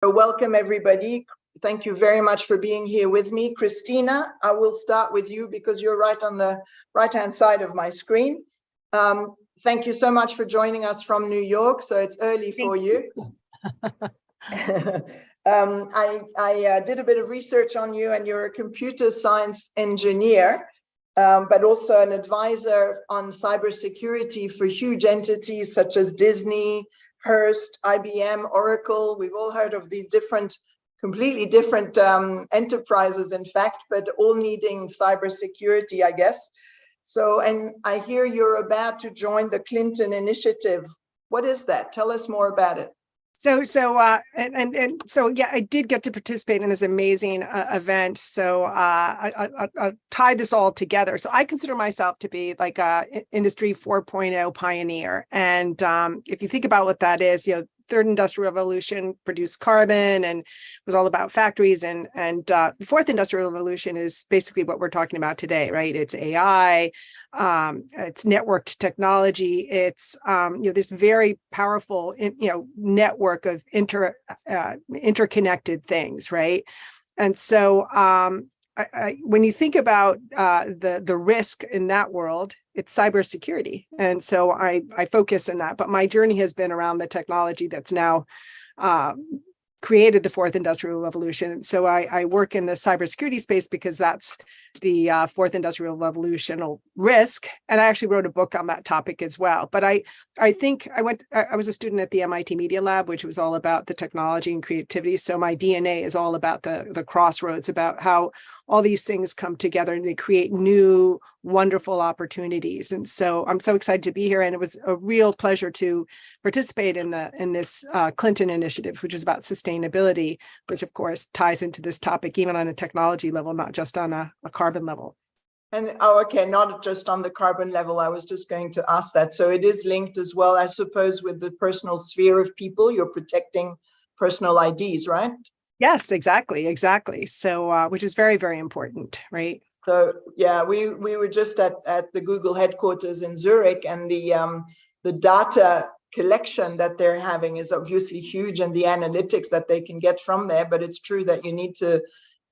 So welcome, everybody. Thank you very much for being here with me. Christina, I will start with you because you're right on the right-hand side of my screen. Thank you so much for joining us from New York. So it's early for you. I did a bit of research on you, and you're a computer science engineer, but also an advisor on cybersecurity for huge entities such as Disney, Hearst, IBM, Oracle. We've all heard of these completely different enterprises, in fact, but all needing cybersecurity, I guess. So, and I hear you're about to join the Clinton Initiative. What is that? Tell us more about it. So yeah, I did get to participate in this amazing event. So I'll tie this all together. So I consider myself to be like a industry 4.0 pioneer. And if you think about what that is, third industrial revolution produced carbon and was all about factories, and the fourth industrial revolution is basically what we're talking about today, right? It's AI, it's networked technology, it's this very powerful network of interconnected things, right? And so when you think about the risk in that world, it's cybersecurity. And so I focus on that. But my journey has been around the technology that's now created the fourth industrial revolution. So I work in the cybersecurity space because that's the fourth industrial revolutional risk. And I actually wrote a book on that topic as well. But I think I was a student at the MIT Media Lab, which was all about the technology and creativity. So my DNA is all about the crossroads, about how all these things come together and they create new, wonderful opportunities. And so I'm so excited to be here. And it was a real pleasure to participate in this Clinton Initiative, which is about sustainability, which of course ties into this topic, even on a technology level, not just on a carbon level. And okay, not just on the carbon level. I was just going to ask that. So it is linked as well, I suppose, with the personal sphere of people. You're protecting personal IDs, right? Yes, exactly. So, which is very, very important, right? So yeah, we were just at the Google headquarters in Zurich, and the data collection that they're having is obviously huge, and the analytics that they can get from there. But it's true that you need to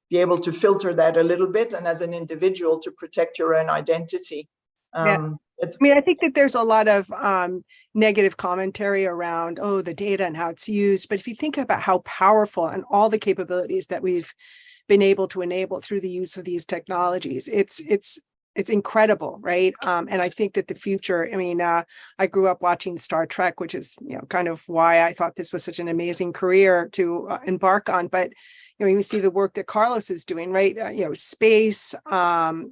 be able to filter that a little bit, and as an individual to protect your own identity. I think that there's a lot of negative commentary around, the data and how it's used. But if you think about how powerful and all the capabilities that we've been able to enable through the use of these technologies, it's incredible, right? And I think that the future, I grew up watching Star Trek, which is, kind of why I thought this was such an amazing career to embark on. But you see the work that Carlos is doing, right? Space, health,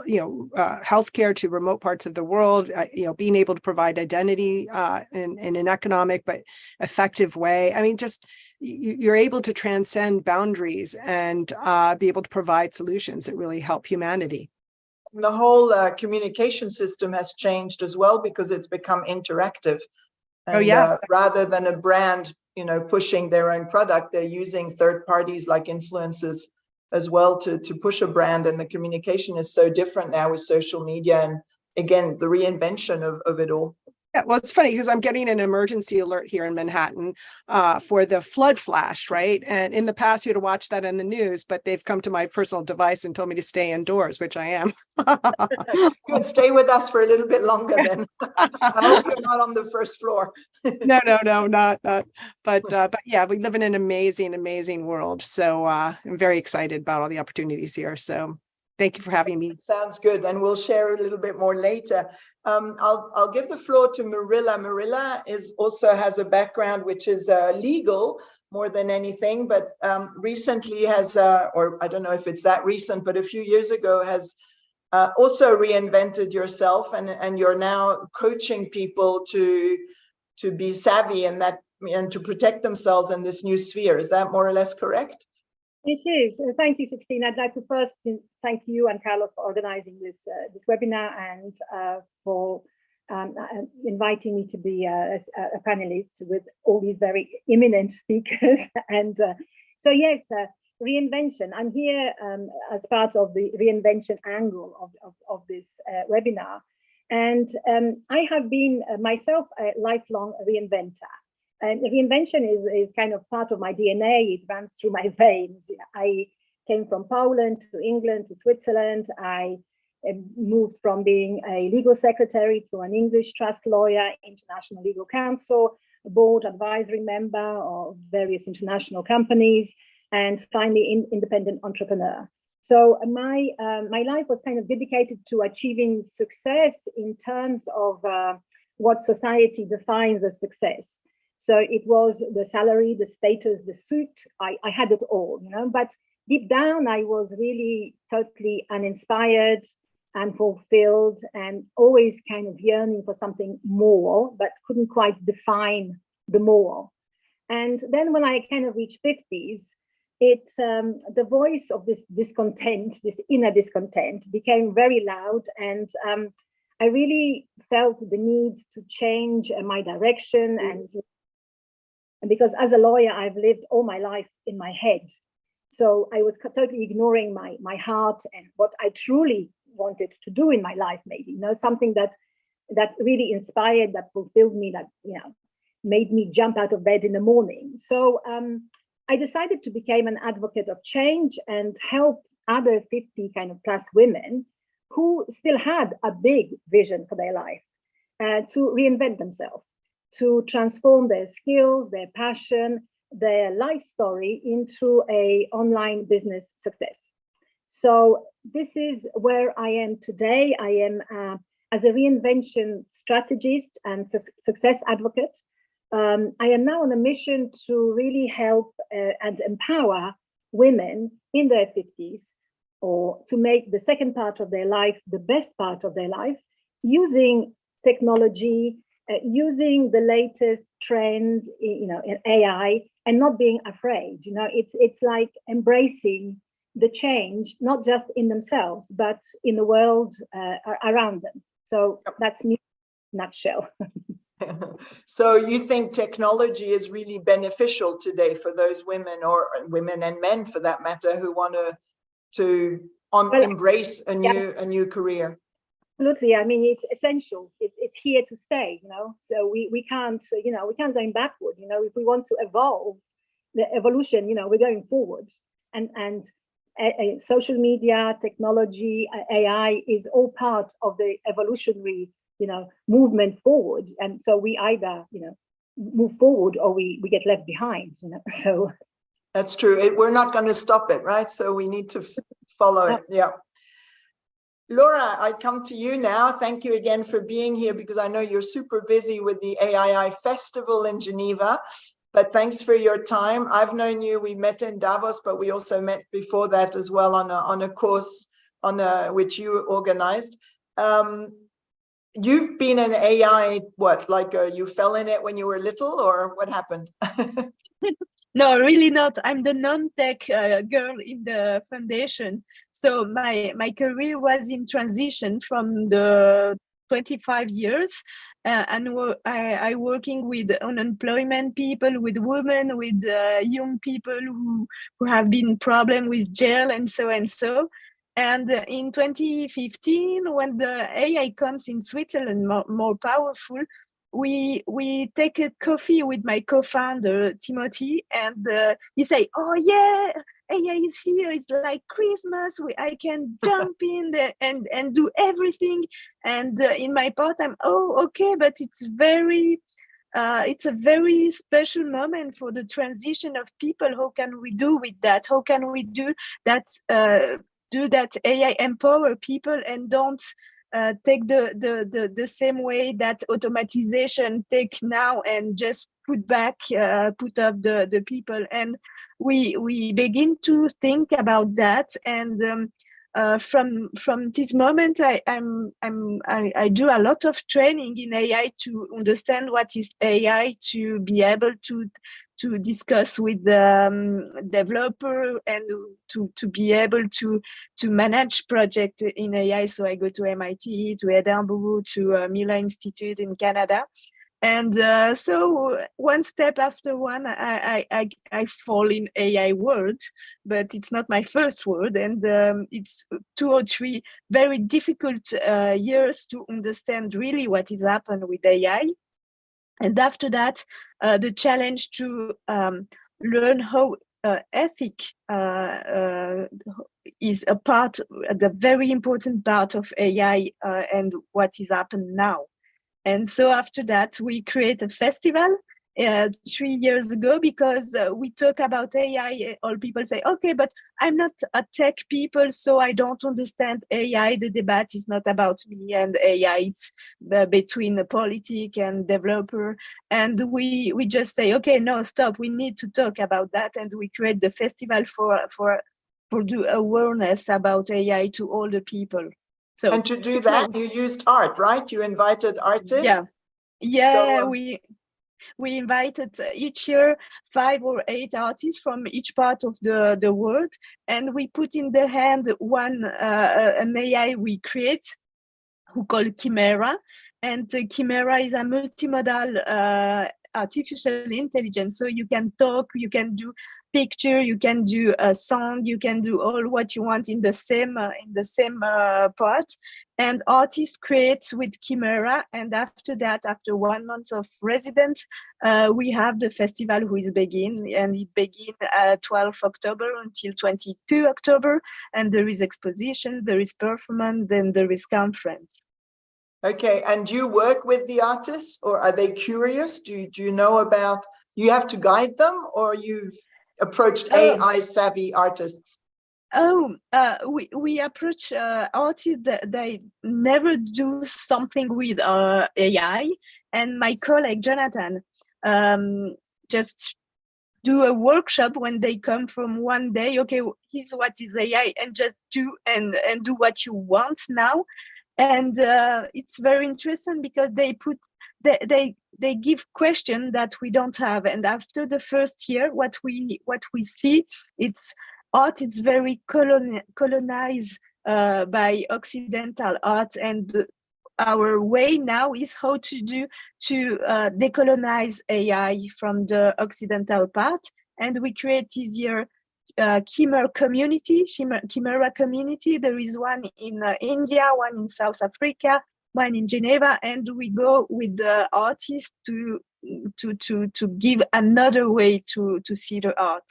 healthcare to remote parts of the world, being able to provide identity in an economic but effective way. Just you're able to transcend boundaries and be able to provide solutions that really help humanity. The whole communication system has changed as well, because it's become interactive. And, rather than a brand pushing their own product, they're using third parties like influencers as well to push a brand. And the communication is so different now with social media, and again, the reinvention of it all. Yeah, well, it's funny because I'm getting an emergency alert here in Manhattan for the flood flash, right? And in the past, you had to watch that in the news, but they've come to my personal device and told me to stay indoors, which I am. Good, stay with us for a little bit longer then. I hope you're not on the first floor. No, not. But yeah, we live in an amazing world. So I'm very excited about all the opportunities here. So thank you for having me. Sounds good. And we'll share a little bit more later. I'll give the floor to Marilla. Marilla also has a background which is legal more than anything, but recently has, or I don't know if it's that recent, but a few years ago has also reinvented yourself, and you're now coaching people to be savvy and to protect themselves in this new sphere. Is that more or less correct? It is. Thank you, 16. I'd like to first thank you and Carlos for organizing this webinar, and for inviting me to be a panelist with all these very eminent speakers. And so yes, reinvention. I'm here as part of the reinvention angle of this webinar. And I have been myself a lifelong reinventor. And reinvention is kind of part of my DNA. It runs through my veins. I came from Poland to England to Switzerland. I moved from being a legal secretary to an English trust lawyer, international legal counsel, board advisory member of various international companies, and finally independent entrepreneur. So my life was kind of dedicated to achieving success in terms of what society defines as success. So it was the salary, the status, the suit. I had it all, but deep down, I was really totally uninspired, unfulfilled, and always kind of yearning for something more, but couldn't quite define the more. And then when I kind of reached 50s, the voice of this discontent, this inner discontent, became very loud, and I really felt the need to change my direction. And because as a lawyer, I've lived all my life in my head. So I was totally ignoring my heart and what I truly wanted to do in my life, maybe, something that really inspired, that fulfilled me, that, made me jump out of bed in the morning. So I decided to become an advocate of change and help other 50 kind of plus women who still had a big vision for their life to reinvent themselves, to transform their skills, their passion, their life story into an online business success. So this is where I am today. I am as a reinvention strategist and success advocate. I am now on a mission to really help and empower women in their 50s, or to make the second part of their life the best part of their life, using technology, using the latest trends, in AI, and not being afraid. It's like embracing the change, not just in themselves, but in the world around them. So that's me in a nutshell. So you think technology is really beneficial today for those women, or women and men for that matter, who want to embrace a new career? Absolutely. I mean, it's essential. It's here to stay, so we can't, we can't go backward. If we want to evolve, the evolution, we're going forward, and social media, technology, AI is all part of the evolutionary, movement forward. And so we either, move forward, or we get left behind, so. That's true. We're not going to stop it, right? So we need to follow it. Yeah. Laura, I come to you now. Thank you again for being here, because I know you're super busy with the AII Festival in Geneva, but thanks for your time. I've known you, we met in Davos, but we also met before that as well on a course which you organized. You've been an AI, you fell in it when you were little, or what happened? No, really not. I'm the non-tech girl in the foundation. So my career was in transition from the 25 years, and I working with unemployment people, with women, with young people who have been problem with jail and so and so. And in 2015, when the AI comes in Switzerland more powerful, we take a coffee with my co-founder Timothy, and he say, "Oh yeah, AI is here. It's like Christmas. I can jump in there and do everything." And in my part, I'm okay, but it's a very special moment for the transition of people. How can we do with that? How can we do that? Do that AI empower people and don't take the same way that automatization take now and just put off the people. And we begin to think about that, and from this moment I do a lot of training in AI to understand what is AI, to be able to discuss with the developer, and to be able to manage project in AI. So I go to MIT, to Edinburgh, to Miller Institute in Canada. And so one step after one, I fall in AI world, but it's not my first word. And it's 2 or 3 very difficult years to understand really what is happening with AI. And after that, the challenge to learn how ethic is a part, the very important part of AI and what is happening now. And so after that, we create a festival 3 years ago, because we talk about AI. All people say, okay, but I'm not a tech people, so I don't understand AI. The debate is not about me and AI. It's between the politic and developer. And we just say, okay, no, stop. We need to talk about that. And we create the festival for do awareness about AI to all the people. So, and to do that, you used art, right? You invited artists. Yeah, we invited each year 5 or 8 artists from each part of the world, and we put in the hand an AI we create, who called Chimera. And Chimera is a multimodal artificial intelligence. So you can talk, you can do picture, you can do a song, you can do all what you want in the same part. And artists create with Chimera. And after that, after 1 month of residence, we have the festival who is begin, and it begins 12 October until 22 October. And there is exposition, there is performance, then there is conference. Okay, and do you work with the artists, or are they curious? Do you know about, you have to guide them, or you've approached AI savvy artists? We approach artists that they never do something with AI, and my colleague Jonathan just do a workshop when they come from one day. Okay, here's what is AI, and just do and do what you want now. And it's very interesting because they give question that we don't have. And after the first year, what we see, it's art. It's very colonized by Occidental art, and our way now is how to decolonize AI from the Occidental part. And we create this year Chimera community. There is one in India, one in South Africa, one in Geneva, and we go with the artists to give another way to see the art.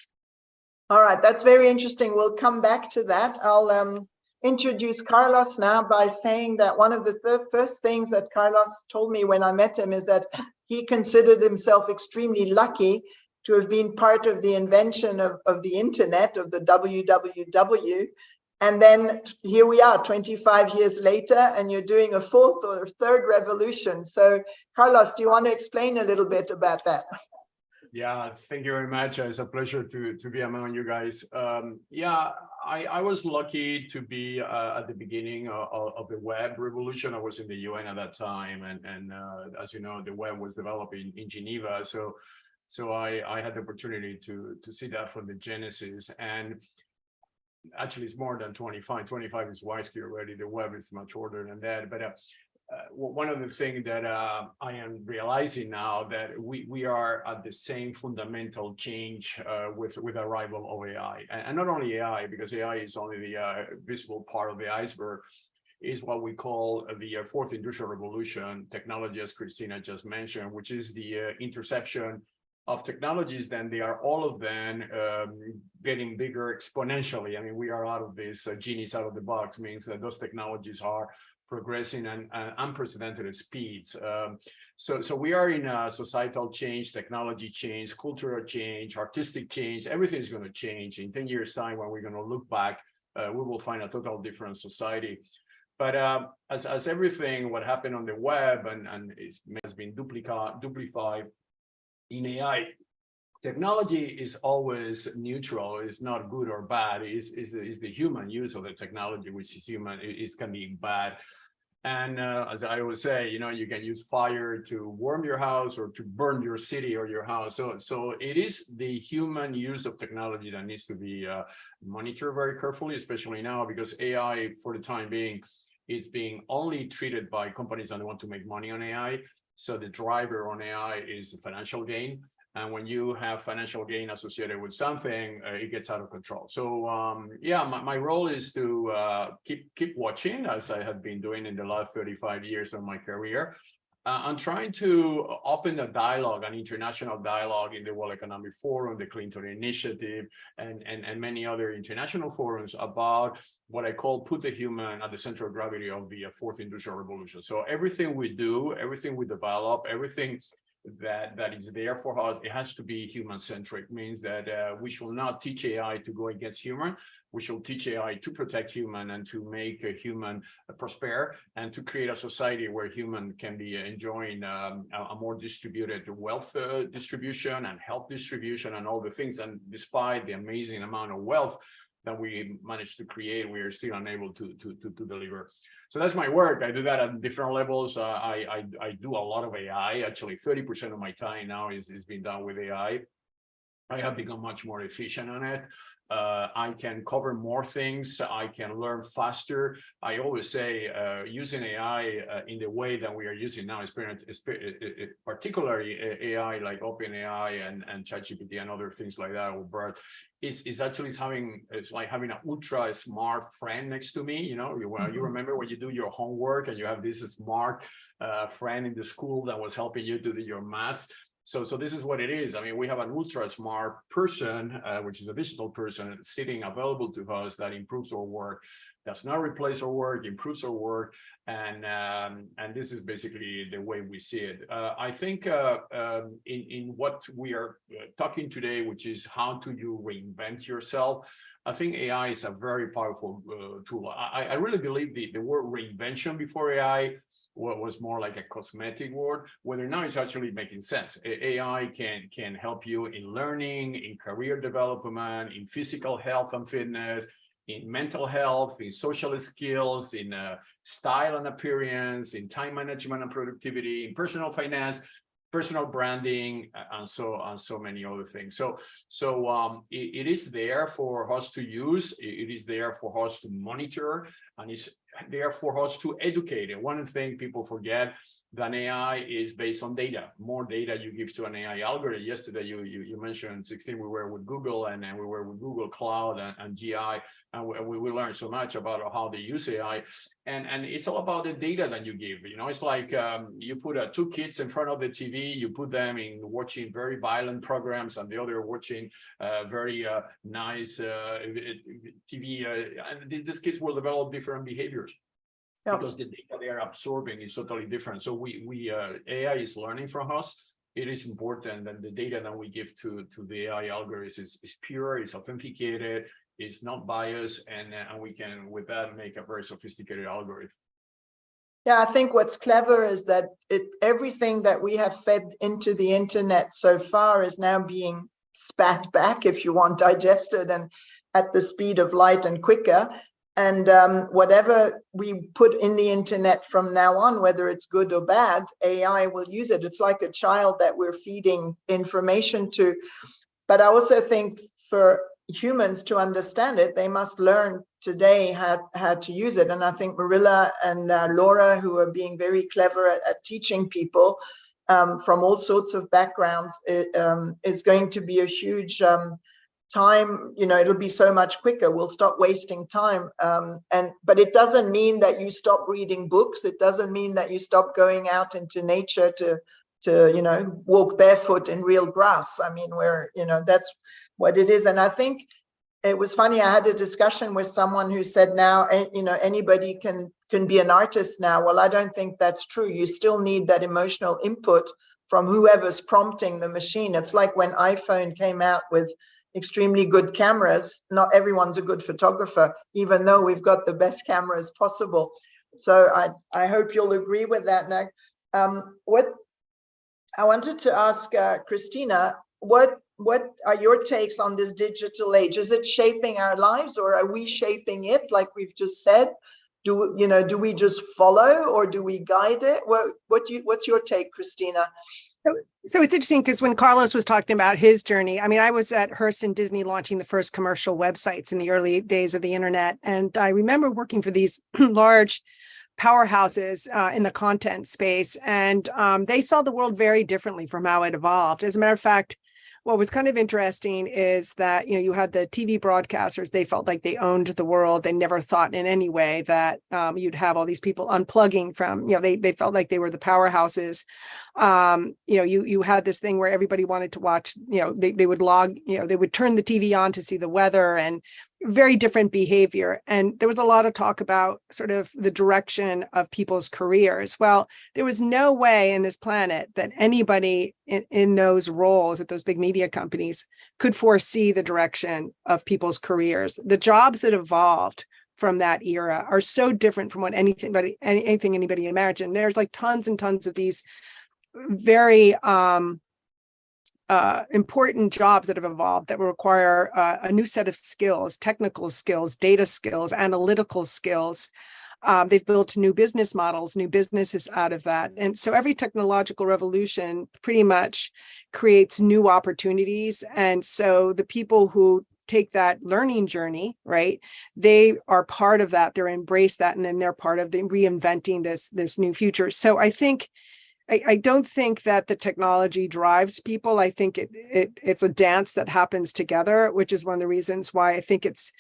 All right, that's very interesting. We'll come back to that. I'll introduce Carlos now by saying that one of the first things that Carlos told me when I met him is that he considered himself extremely lucky to have been part of the invention of the internet, of the WWW. And then here we are 25 years later, and you're doing a 4th or 3rd revolution. So Carlos, do you want to explain a little bit about that? Yeah, thank you very much. It's a pleasure to be among you guys. Yeah, I was lucky to be at the beginning of the web revolution. I was in the UN at that time, and as you know, the web was developing in Geneva. So I had the opportunity to see that from the genesis. And actually, it's more than 25. 25 is WISE-key already. The web is much older than that. But one of the things that I am realizing now, that we are at the same fundamental change with the arrival of AI, and not only AI, because AI is only the visible part of the iceberg, is what we call the 4th industrial revolution technology, as Christina just mentioned, which is the intersection of technologies. Then they are all of them getting bigger exponentially. I mean, we are out of this genie's out of the box, means that those technologies are progressing at unprecedented speeds. So we are in a societal change, technology change, cultural change, artistic change. Everything is going to change. In 10 years' time, when we're going to look back, we will find a total different society. But as everything, what happened on the web and has been duplified in AI, technology is always neutral. It's not good or bad. It's the human use of the technology, which is human. It can be bad. And as I always say, you can use fire to warm your house or to burn your city or your house. So it is the human use of technology that needs to be monitored very carefully, especially now, because AI, for the time being, is being only treated by companies that want to make money on AI. So the driver on AI is financial gain. And when you have financial gain associated with something, it gets out of control. So yeah, my role is to keep watching, as I have been doing in the last 35 years of my career, I'm trying to open a dialogue, an international dialogue in the World Economic Forum, the Clinton Initiative, and many other international forums about what I call put the human at the center of gravity of the fourth industrial revolution. So everything we do, everything we develop, everything that is there for us, it has to be human-centric. Means that we should not teach AI to go against human. We should teach AI to protect human and to make a human prosper and to create a society where human can be enjoying a more distributed wealth distribution and health distribution and all the things. And despite the amazing amount of wealth that we managed to create, we are still unable to deliver. So that's my work. I do that at different levels. I do a lot of AI. Actually, 30% of my time now is being done with AI. I have become much more efficient on it. I can cover more things. I can learn faster. I always say using AI in the way that we are using now, particularly AI like OpenAI and ChatGPT and other things like that, or BERT, is actually it's like having an ultra smart friend next to me. You know, you remember when you do your homework and you have this smart friend in the school that was helping you to do your math. So this is what it is. I mean, we have an ultra smart person, which is a digital person sitting available to us that improves our work, does not replace our work, improves our work. And this is basically the way we see it. I think in what we are talking today, which is how do you reinvent yourself? I think AI is a very powerful tool. I really believe the word reinvention before AI was more like a cosmetic word, whether now it's actually making sense. AI can help you in learning, in career development, in physical health and fitness, in mental health, in social skills, in style and appearance, in time management and productivity, in personal finance, personal branding, and so many other things. So it is there for us to use. It is there for us to monitor, and it's there for us to educate. And one thing people forget, that AI is based on data. More data you give to an AI algorithm. Yesterday you mentioned 16. We were with Google, and we were with Google Cloud and GI, and we learned so much about how they use AI. And it's all about the data that you give. You know, it's like you put two kids in front of the TV, you put them in watching very violent programs, and the other watching very nice TV, and these kids will develop different behaviors. Yep. Because the data they are absorbing is totally different. So AI is learning from us. It is important that the data that we give to the AI algorithms is pure, it's authenticated, it's not biased, and we can, with that, make a very sophisticated algorithm. Yeah, I think what's clever is that everything that we have fed into the internet so far is now being spat back, if you want, digested and at the speed of light and quicker. And whatever we put in the internet from now on, whether it's good or bad, AI will use it. It's like a child that we're feeding information to. But I also think for humans to understand it, they must learn today how to use it. And I think Marilla and Laura, who are being very clever at teaching people from all sorts of backgrounds, is going to be a huge time. You know, it'll be so much quicker. We'll stop wasting time. But it doesn't mean that you stop reading books. It doesn't mean that you stop going out into nature to walk barefoot in real grass. I mean, that's what it is. And I think it was funny. I had a discussion with someone who said now, anybody can be an artist now. Well, I don't think that's true. You still need that emotional input from whoever's prompting the machine. It's like when iPhone came out with extremely good cameras. Not everyone's a good photographer, even though we've got the best cameras possible. So I hope you'll agree with that. Now, what I wanted to ask Christina, what are your takes on this digital age? Is it shaping our lives, or are we shaping it, like we've just said? Do we just follow, or do we guide it? What's your take, Christina? So it's interesting because when Carlos was talking about his journey, I mean, I was at Hearst and Disney launching the first commercial websites in the early days of the internet. And I remember working for these large powerhouses in the content space. And they saw the world very differently from how it evolved. As a matter of fact, what was kind of interesting is that, you had the TV broadcasters, they felt like they owned the world. They never thought in any way that you'd have all these people unplugging from, they felt like they were the powerhouses. You had this thing where everybody wanted to watch, they would log, they would turn the TV on to see the weather, and very different behavior. And there was a lot of talk about sort of the direction of people's careers. Well, there was no way in this planet that anybody in those roles at those big media companies could foresee the direction of people's careers. The jobs that evolved from that era are so different from what anything anybody imagined. There's like tons and tons of these very important jobs that have evolved that will require a new set of skills, technical skills, data skills, analytical skills. They've built new business models, new businesses out of that. And so every technological revolution pretty much creates new opportunities. And so the people who take that learning journey, right, they are part of that, they're embrace that, and then they're part of the reinventing this new future. So I don't think that the technology drives people. I think it's a dance that happens together, which is one of the reasons why I think it's,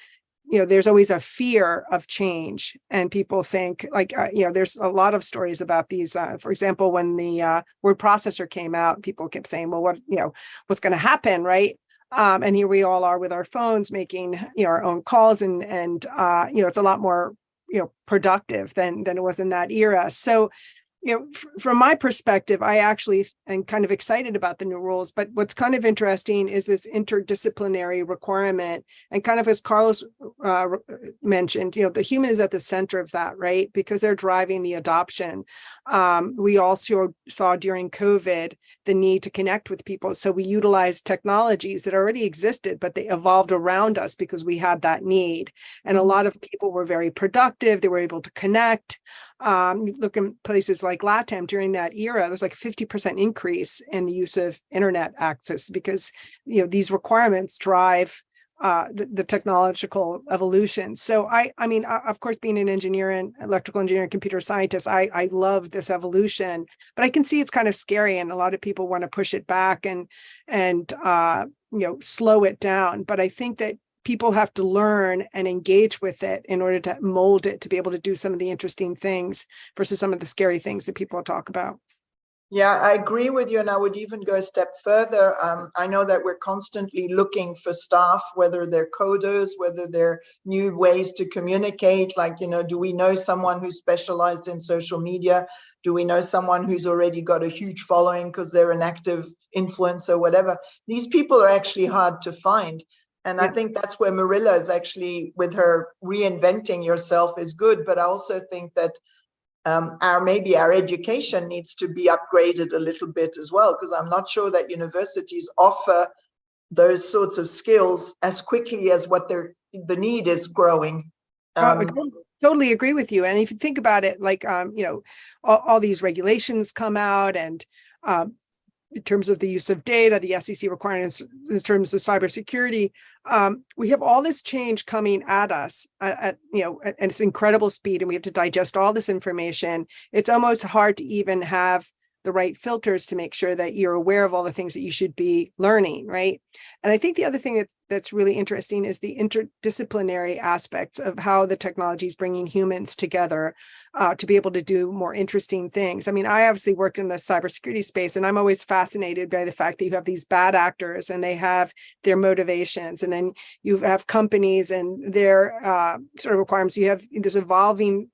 there's always a fear of change. And people think like, there's a lot of stories about these. For example, when the word processor came out, people kept saying, well, what's going to happen, right? And here we all are with our phones making, our own calls, and it's a lot more, productive than it was in that era. So, from my perspective, I actually am kind of excited about the new rules, but what's kind of interesting is this interdisciplinary requirement. And kind of as Carlos mentioned, the human is at the center of that, right? Because they're driving the adoption. We also saw during COVID the need to connect with people. So we utilized technologies that already existed, but they evolved around us because we had that need. And a lot of people were very productive. They were able to connect. Look in places like LATAM during that era, there was like a 50% increase in the use of internet access because, these requirements drive the technological evolution. So I mean, of course, being an engineer and electrical engineer and computer scientist, I love this evolution, but I can see it's kind of scary, and a lot of people want to push it back and slow it down. But I think that people have to learn and engage with it in order to mold it to be able to do some of the interesting things versus some of the scary things that people talk about. Yeah, I agree with you. And I would even go a step further. I know that we're constantly looking for staff, whether they're coders, whether they're new ways to communicate. Like, do we know someone who's specialized in social media? Do we know someone who's already got a huge following because they're an active influencer, whatever? These people are actually hard to find. And I think that's where Marilla is actually, with her reinventing yourself, is good. But I also think that maybe our education needs to be upgraded a little bit as well, because I'm not sure that universities offer those sorts of skills as quickly as what the need is growing. I totally agree with you. And if you think about it, like, all these regulations come out, and in terms of the use of data, the SEC requirements in terms of cybersecurity, we have all this change coming at us at it's incredible speed, and we have to digest all this information. It's almost hard to even have the right filters to make sure that you're aware of all the things that you should be learning, right? And I think the other thing that's really interesting is the interdisciplinary aspects of how the technology is bringing humans together to be able to do more interesting things. I mean, I obviously work in the cybersecurity space, and I'm always fascinated by the fact that you have these bad actors and they have their motivations, and then you have companies and their sort of requirements. You have this evolving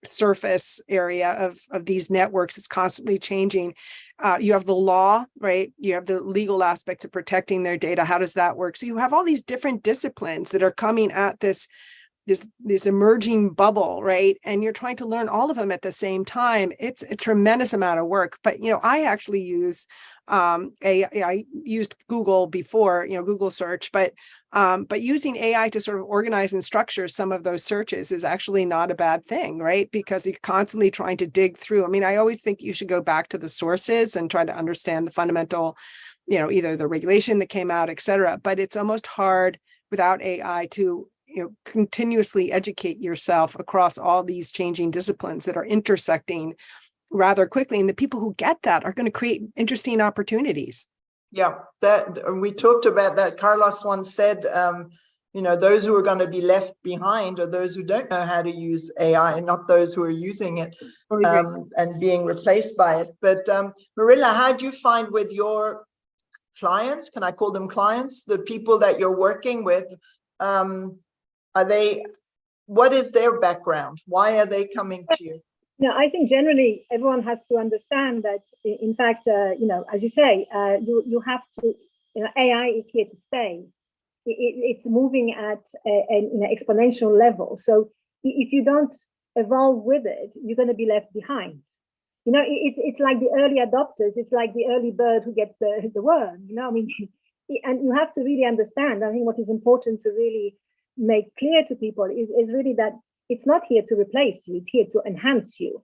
surface area of these networks. It's constantly changing. You have the law, right? You have the legal aspects of protecting their data. How does that work? So you have all these different disciplines that are coming at this emerging bubble, right? And you're trying to learn all of them at the same time. It's a tremendous amount of work. But I actually use I used Google before, Google search, but using AI to sort of organize and structure some of those searches is actually not a bad thing, right? Because you're constantly trying to dig through. I mean, I always think you should go back to the sources and try to understand the fundamental, either the regulation that came out, et cetera. But it's almost hard without AI to continuously educate yourself across all these changing disciplines that are intersecting rather quickly. And the people who get that are going to create interesting opportunities. Yeah, that we talked about that. Carlos once said, those who are going to be left behind are those who don't know how to use AI, and not those who are using it and being replaced by it. But Marilla, how do you find with your clients? Can I call them clients? The people that you're working with, what is their background? Why are they coming to you? I think generally everyone has to understand that, in fact, as you say, you have to, AI is here to stay. It's moving at an exponential level. So if you don't evolve with it, you're going to be left behind. It's like the early adopters. It's like the early bird who gets the worm. I mean, and you have to really understand. I think what is important to really make clear to people is really that it's not here to replace you. It's here to enhance you.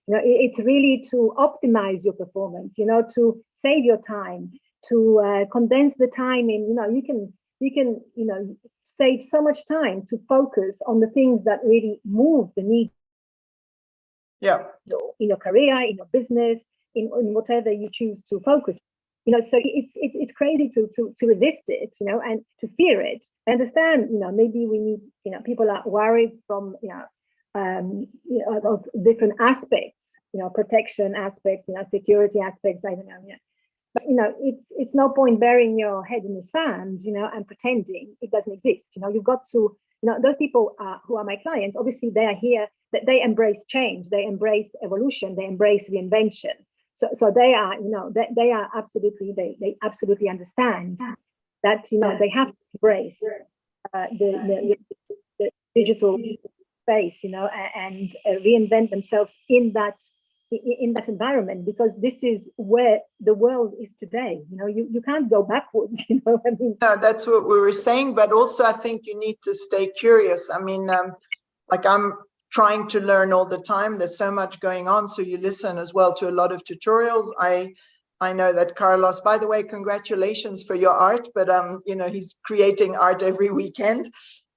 It's really to optimize your performance. To save your time, to condense the time in. You can save so much time to focus on the things that really move the needle. Yeah. In your career, in your business, in whatever you choose to focus. So it's crazy to resist it, and to fear it. I understand, maybe we need, people are worried from, of different aspects, protection aspects, security aspects, I don't know, But, it's no point burying your head in the sand, and pretending it doesn't exist. You've got to, those people who are my clients, obviously they are here, that they embrace change, they embrace evolution, they embrace reinvention. So they are, they are absolutely, they absolutely understand that, they have to embrace the digital space, and reinvent themselves in that environment, because this is where the world is today. You can't go backwards. I mean, no, that's what we were saying, but also I think you need to stay curious. I mean, I'm trying to learn all the time. There's so much going on, so you listen as well to a lot of tutorials. I know that Carlos, by the way, congratulations for your art, but he's creating art every weekend.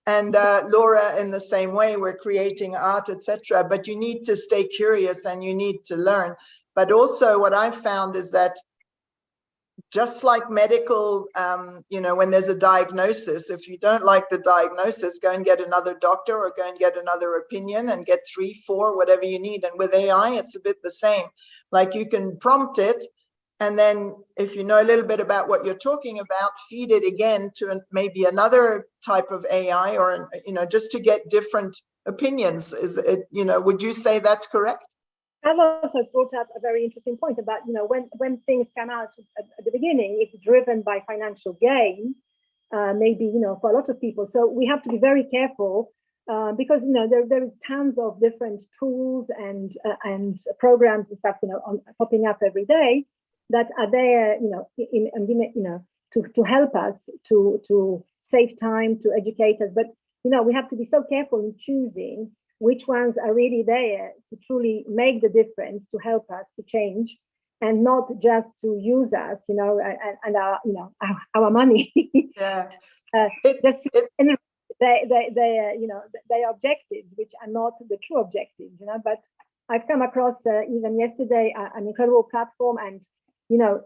And Laura, in the same way, we're creating art, etc. But you need to stay curious and you need to learn. But also what I've found is that just like medical, when there's a diagnosis, if you don't like the diagnosis, go and get another doctor or go and get another opinion and get 3, 4, whatever you need. And with AI, it's a bit the same. Like you can prompt it, and then if you know a little bit about what you're talking about, feed it again to maybe another type of AI, or, just to get different opinions. Is it, would you say that's correct? Carlos has brought up a very interesting point about, when things come out at the beginning, it's driven by financial gain, maybe, for a lot of people. So we have to be very careful because, there is tons of different tools and programs and stuff, popping up every day that are there, to help us, to save time, to educate us. But, we have to be so careful in choosing which ones are really there to truly make the difference, to help us to change, and not just to use us, and our, our money. Yeah. Just their objectives, which are not the true objectives, But I've come across even yesterday an incredible platform, and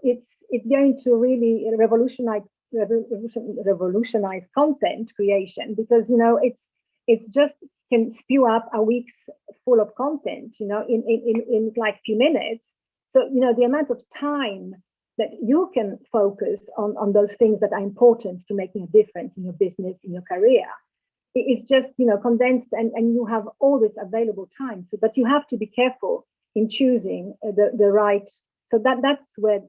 it's going to really revolutionize content creation, because it's just can spew up a week's full of content, in like few minutes. So, the amount of time that you can focus on those things that are important to making a difference in your business, in your career, is just, condensed, and you have all this available time. So, but you have to be careful in choosing the right. So that's where,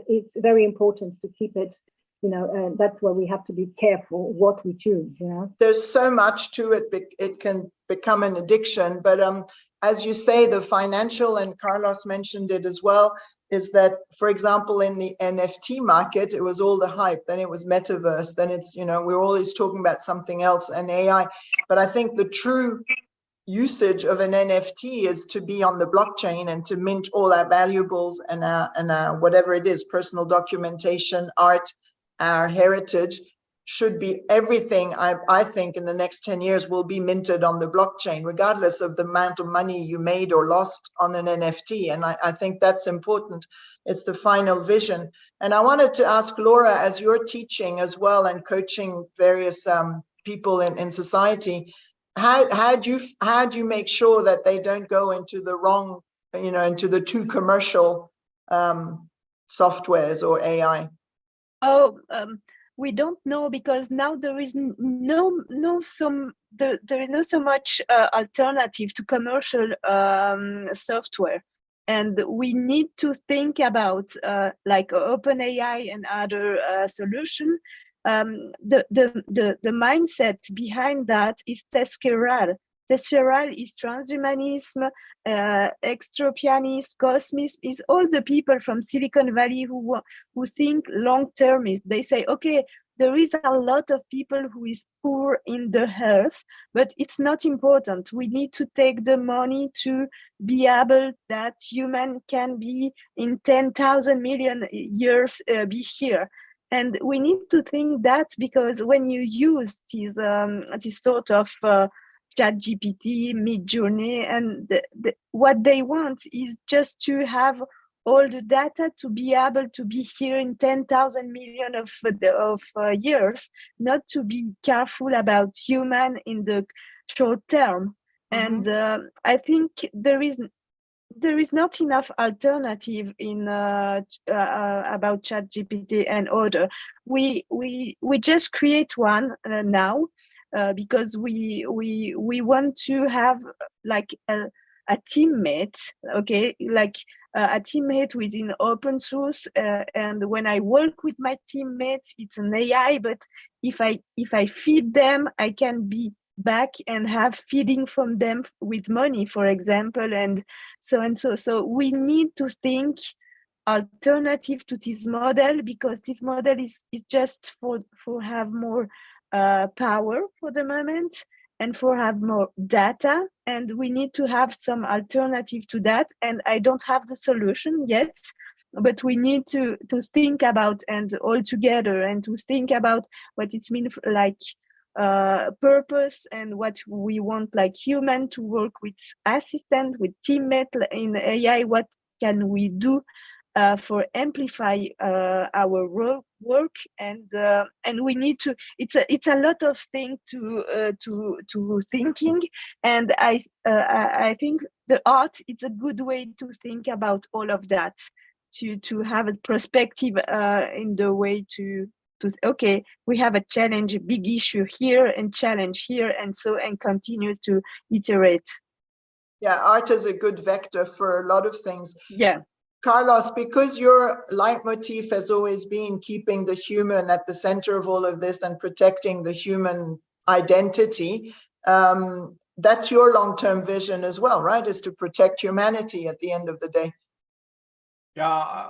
it's very important to keep it. That's where we have to be careful what we choose. There's so much to it. It can become an addiction. But as you say, the financial, and Carlos mentioned it as well, is that, for example, in the NFT market, it was all the hype. Then it was metaverse. Then it's, we're always talking about something else and AI. But I think the true usage of an NFT is to be on the blockchain and to mint all our valuables and our whatever it is, personal documentation, art, our heritage, should be everything. I think in the next 10 years will be minted on the blockchain, regardless of the amount of money you made or lost on an NFT. And I think that's important. It's the final vision. And I wanted to ask Laura, as you're teaching as well and coaching various people in society, how do you make sure that they don't go into the wrong, into the too commercial softwares or AI? Oh, we don't know, because now there is there is not so much alternative to commercial software, and we need to think about like OpenAI and other solution. The mindset behind that is Teskeral. Teskeral is transhumanism, extropianism, cosmism, is all the people from Silicon Valley who think long-termist. They say, okay, there is a lot of people who is poor in the earth, but it's not important. We need to take the money to be able that human can be in 10,000 million years be here. And we need to think that, because when you use this sort of ChatGPT, Midjourney, and what they want is just to have all the data to be able to be here in 10,000 million of years, not to be careful about human in the short term. Mm-hmm. And I think there is not enough alternative in about ChatGPT and other. We just create one now because we want to have like a teammate, okay, like a teammate within open source. And when I work with my teammates, it's an AI, but if I feed them, I can be back and have feeding from them with money, for example, and so we need to think alternative to this model, because this model is just for have more power for the moment and for have more data, and we need to have some alternative to that. And I don't have the solution yet, but we need to think about and all together, and to think about what it means, like purpose, and what we want, like human to work with assistant, with teammate in AI. What can we do for amplify our work, and we need to. It's a lot of things to thinking, and I think the art is a good way to think about all of that, to have a perspective in the way to okay, we have a challenge, a big issue here, and challenge here, and continue to iterate. Yeah, art is a good vector for a lot of things. Yeah. Carlos, because your leitmotif has always been keeping the human at the center of all of this and protecting the human identity, that's your long-term vision as well, right? Is to protect humanity at the end of the day. Yeah,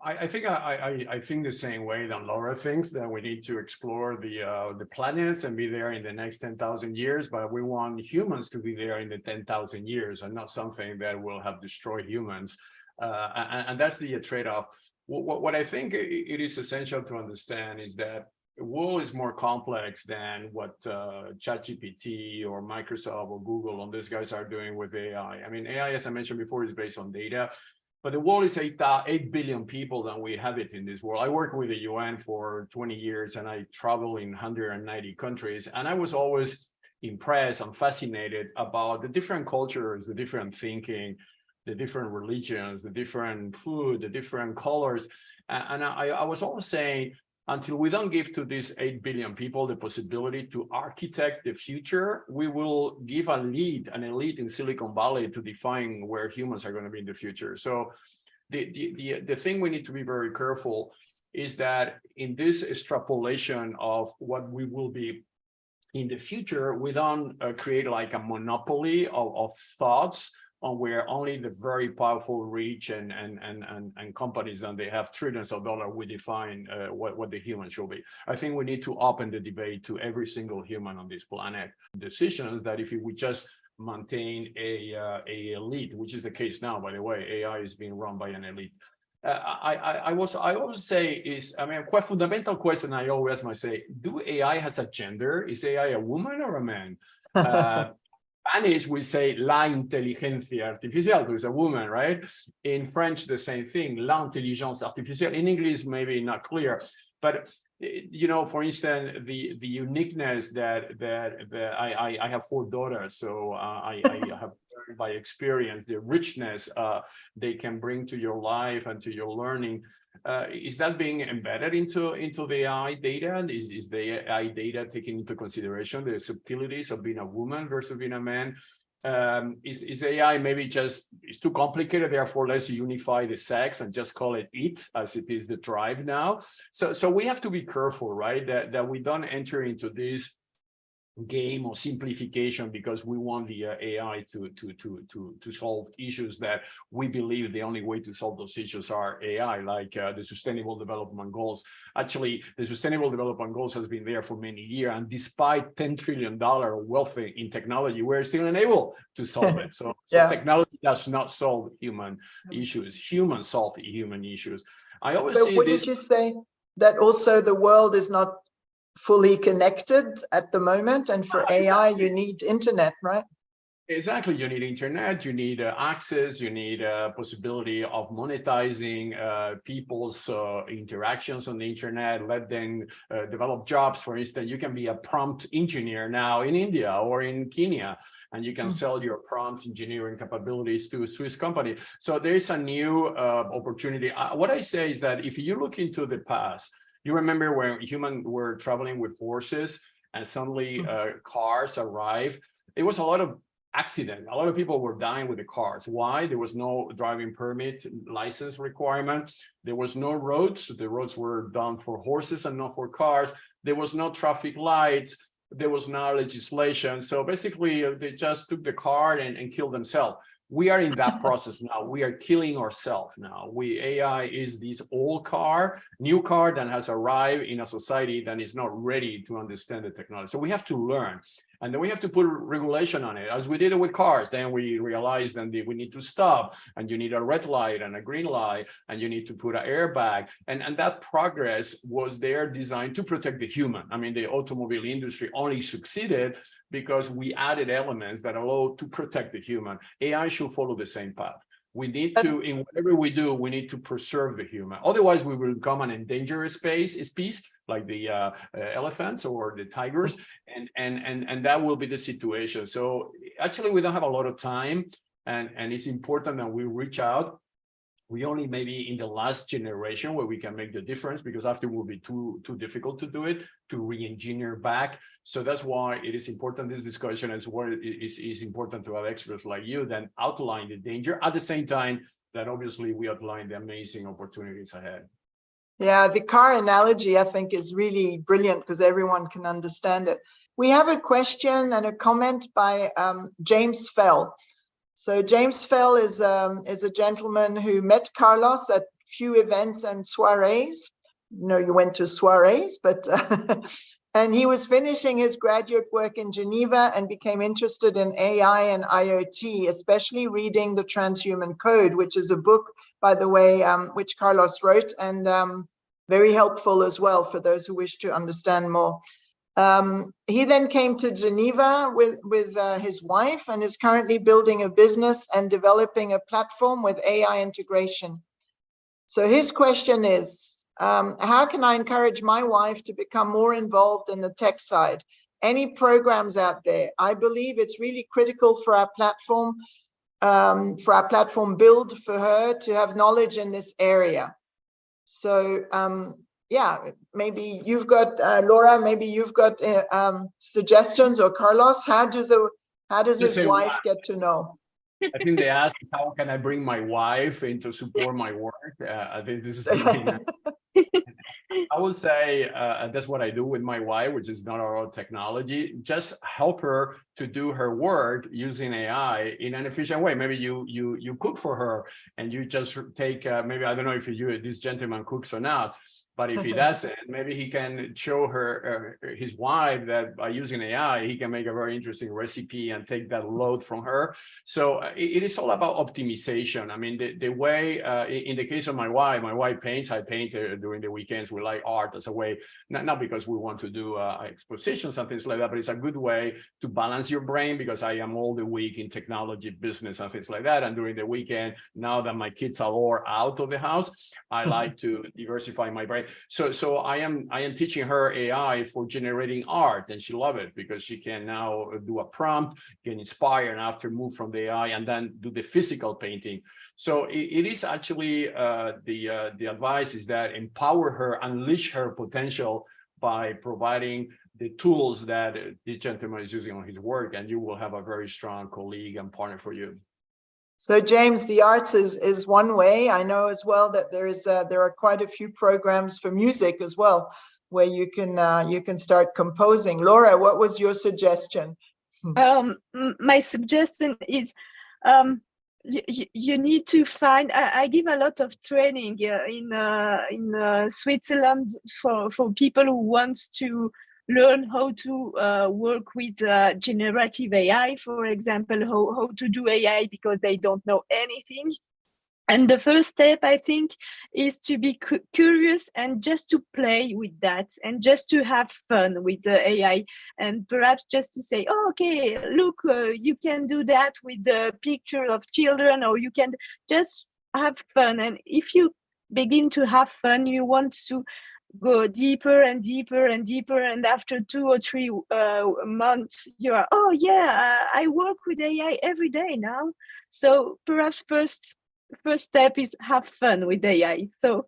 I think I think the same way that Laura thinks, that we need to explore the planets and be there in the next 10,000 years, but we want humans to be there in the 10,000 years, and not something that will have destroyed humans. And that's the trade-off. What I think it is essential to understand is that the world is more complex than what ChatGPT or Microsoft or Google and these guys are doing with AI. I mean, AI, as I mentioned before, is based on data. But the world is 8 billion people, and we have it in this world. I worked with the UN for 20 years, and I travel in 190 countries. And I was always impressed and fascinated about the different cultures, the different thinking, the different religions, the different food, the different colors. And I was always saying, until we don't give to these 8 billion people the possibility to architect the future, we will give an elite in Silicon Valley to define where humans are going to be in the future. So the thing we need to be very careful is that in this extrapolation of what we will be in the future, we don't create like a monopoly of thoughts on where only the very powerful, rich, and companies, and they have trillions of dollars, we define what the human should be. I think we need to open the debate to every single human on this planet. Decisions that if we just maintain a elite, which is the case now, by the way, AI is being run by an elite. I always say is, I mean, quite fundamental question I always ask myself, do AI has a gender? Is AI a woman or a man? Spanish, we say la inteligencia artificial, who is a woman, right? In French, the same thing, l'intelligence artificielle. In English, maybe not clear, but you know, for instance, the uniqueness that I have 4 daughters, so I have learned by experience the richness they can bring to your life and to your learning. Is that being embedded into the AI data? Is the AI data taking into consideration the subtleties of being a woman versus being a man? Is AI maybe just, it's too complicated, therefore let's unify the sex and just call it it, as it is the drive now? So we have to be careful, right, that we don't enter into this game or simplification because we want the AI to solve issues that we believe the only way to solve those issues are AI, like the Sustainable Development Goals. Actually, the Sustainable Development Goals has been there for many years, and despite $10 trillion wealth in technology, we're still unable to solve it. So technology does not solve human issues. Humans solve human issues. I always see this. Wouldn't you say that also the world is not fully connected at the moment, and for AI you need internet, right? Exactly, you need internet, you need access, you need possibility of monetizing people's interactions on the internet, let them develop jobs. For instance, you can be a prompt engineer now in India or in Kenya, and you can sell your prompt engineering capabilities to a Swiss company. So there's a new opportunity. What I say is that if you look into the past, you remember when humans were traveling with horses and suddenly cars arrived, it was a lot of accident. A lot of people were dying with the cars. Why? There was no driving permit license requirement. There was no roads. The roads were done for horses and not for cars. There was no traffic lights. There was no legislation. So basically they just took the car and killed themselves. We are in that process now. We are killing ourselves now. AI is this old car, new car that has arrived in a society that is not ready to understand the technology. So we have to learn. And then we have to put regulation on it, as we did it with cars. Then we realized that we need to stop, and you need a red light and a green light, and you need to put an airbag. And that progress was there designed to protect the human. I mean, the automobile industry only succeeded because we added elements that allow to protect the human. AI should follow the same path. We need to, in whatever we do, we need to preserve the human. Otherwise, we will become an endangered species, like the elephants or the tigers, and that will be the situation. So actually, we don't have a lot of time, and it's important that we reach out. We only maybe in the last generation where we can make the difference, because after it will be too difficult to do it, to re-engineer back. So that's why it is important, this discussion is what is important to have experts like you that outline the danger at the same time that obviously we outline the amazing opportunities ahead. Yeah, the car analogy I think is really brilliant because everyone can understand it. We have a question and a comment by James Fell. So James Fell is a gentleman who met Carlos at few events and soirees. No, you went to soirees, but and he was finishing his graduate work in Geneva and became interested in AI and IoT, especially reading The Transhuman Code, which is a book, by the way, which Carlos wrote, and very helpful as well for those who wish to understand more. He then came to Geneva with his wife and is currently building a business and developing a platform with AI integration. So his question is, how can I encourage my wife to become more involved in the tech side? Any programs out there? I believe it's really critical for our platform build for her to have knowledge in this area. So yeah, maybe you've got Laura, maybe you've got suggestions, or Carlos, how does his wife get to know? I think they asked, how can I bring my wife in to support my work? I think this is the I would say that's what I do with my wife, which is not our technology. Just help her to do her work using AI in an efficient way. Maybe you cook for her and you just take maybe, I don't know if this gentleman cooks or not, but if he doesn't, maybe he can show her his wife that by using AI he can make a very interesting recipe and take that load from her. So it is all about optimization. I mean, the way in the case of my wife paints. I paint during the weekends. We like art as a way, not because we want to do expositions and things like that, but it's a good way to balance your brain, because I am all the week in technology business and things like that. And during the weekend, now that my kids are all out of the house, I like to diversify my brain. So I am teaching her AI for generating art, and she loves it because she can now do a prompt, get inspired, and after move from the AI and then do the physical painting. So it is actually the advice is that empower her, unleash her potential by providing the tools that this gentleman is using on his work, and you will have a very strong colleague and partner for you. So James, the arts is one way. I know as well that there are quite a few programs for music as well, where you can start composing. Laura, what was your suggestion? My suggestion is you need to find. I give a lot of training in Switzerland for people who want to learn how to work with generative AI, for example, how to do AI because they don't know anything. And the first step, I think, is to be curious and just to play with that and just to have fun with the AI, and perhaps just to say, oh, okay, look, you can do that with the picture of children, or you can just have fun. And if you begin to have fun, you want to go deeper and deeper and deeper, and after 2 or 3 months you are, oh yeah, I work with AI every day now. So perhaps first step is have fun with AI. So